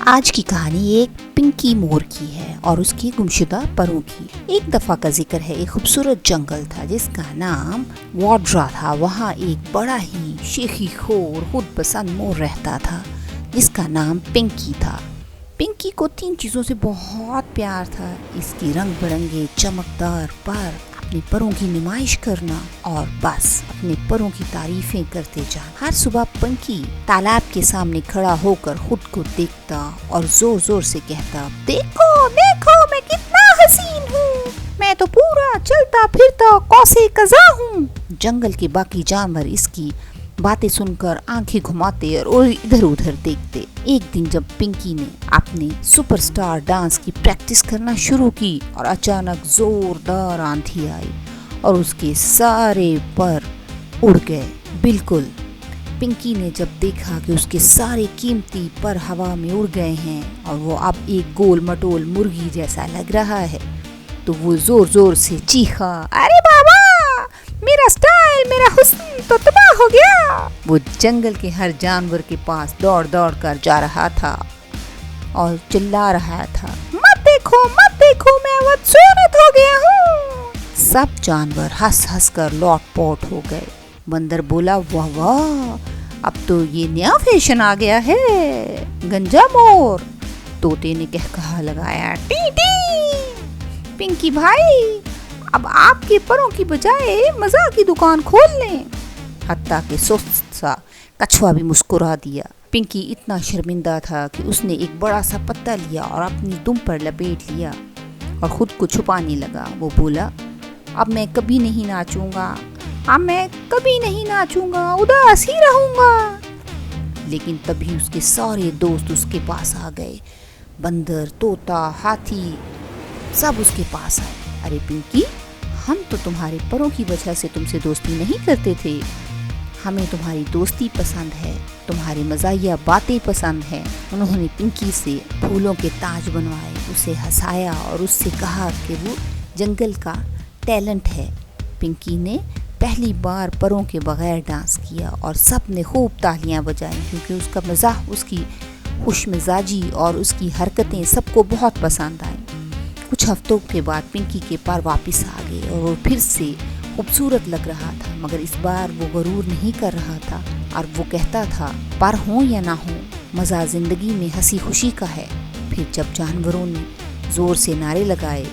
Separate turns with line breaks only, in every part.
آج کی کہانی ایک پنکی مور کی ہے اور اس کی گمشدہ پروں کی۔ ایک دفعہ کا ذکر ہے، ایک خوبصورت جنگل تھا جس کا نام واڈرا تھا۔ وہاں ایک بڑا ہی شیخی خور خود پسند مور رہتا تھا جس کا نام پنکی تھا۔ پنکی کو 3 چیزوں سے بہت پیار تھا، اس کی رنگ برنگے چمکدار پر، اپنے پروں کی نمائش کرنا اور بس اپنے پروں کی تعریفیں کرتے جانا۔ ہر صبح پنکی تالاب کے سامنے کھڑا ہو کر خود کو دیکھتا اور زور زور سے کہتا، دیکھو دیکھو میں کتنا حسین ہوں، میں تو پورا چلتا پھرتا قوس قزح ہوں۔ جنگل کے باقی جانور اس کی باتیں سن کر آنکھیں گھماتے اور ادھر ادھر دیکھتے۔ ایک دن جب پنکی نے اپنے سپر سٹار ڈانس کی پریکٹس کرنا شروع کی اور اچانک زوردار آندھی آئی اور اس کے سارے پر اڑ گئے۔ بالکل پنکی نے جب دیکھا کہ اس کے سارے قیمتی پر ہوا میں اڑ گئے ہیں اور وہ اب ایک گول مٹول مرغی جیسا لگ رہا ہے تو وہ زور زور سے چیخا، ارے بابا میرا سٹائل، میرا حسن تو تباہ ہو گیا۔ وہ جنگل کے ہر جانور کے پاس دوڑ دوڑ کر جا رہا تھا اور چلا رہا تھا، مت دیکھو میں بدصورت ہو گیا ہوں۔ سب جانور ہنس ہنس کر لوٹ پوٹ ہو گئے۔ بندر بولا، واہ واہ اب تو یہ نیا فیشن آ گیا ہے، گنجا مور۔ طوطے نے کہا لگایا، ٹی ٹی۔ پنکی بھائی اب آپ کے پروں کی بجائے مزاح کی دکان کھول لیں۔ حتیٰ کہ سست سا کچھوا بھی مسکرا دیا۔ پنکی اتنا شرمندہ تھا کہ اس نے ایک بڑا سا پتا لیا اور اپنی دم پر لپیٹ لیا اور خود کو چھپانے لگا۔ وہ بولا، اب میں کبھی نہیں ناچوں گا، اداس ہی رہوں گا۔ لیکن تبھی اس کے سارے دوست اس کے پاس آ گئے، بندر، طوطا، ہاتھی، سب اس کے پاس آئے۔ ارے پنکی، ہم تو تمہارے پروں کی وجہ سے تم سے دوستی نہیں کرتے تھے، ہمیں تمہاری دوستی پسند ہے، تمہاری مزاحیہ باتیں پسند ہیں۔ انہوں نے پنکی سے پھولوں کے تاج بنوائے، اسے ہنسایا اور اس سے کہا کہ وہ جنگل کا ٹیلنٹ ہے۔ پنکی نے پہلی بار پروں کے بغیر ڈانس کیا اور سب نے خوب تالیاں بجائیں کیونکہ اس کا مزاح، اس کی خوش مزاجی اور اس کی حرکتیں سب کو بہت پسند آئیں۔ کچھ ہفتوں کے بعد پنکی کے پر واپس آ گئے اور وہ پھر سے خوبصورت لگ رہا تھا، مگر اس بار وہ غرور نہیں کر رہا تھا اور وہ کہتا تھا، پر ہوں یا نہ ہوں مزہ زندگی میں ہنسی خوشی کا ہے۔ پھر جب جانوروں نے زور سے نعرے لگائے،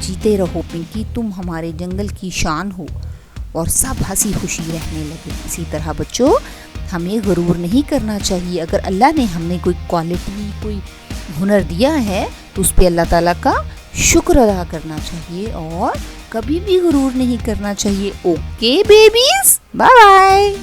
جیتے رہو پنکی، تم ہمارے جنگل کی شان ہو، اور سب ہنسی خوشی رہنے لگے۔ اسی طرح بچوں، ہمیں غرور نہیں کرنا چاہیے۔ اگر اللہ نے ہم نے کوئی کوالٹی، کوئی ہنر دیا ہے تو اس پہ اللہ تعالیٰ کا شکر ادا کرنا چاہیے اور کبھی بھی غرور نہیں کرنا چاہیے۔ Okay babies, bye bye.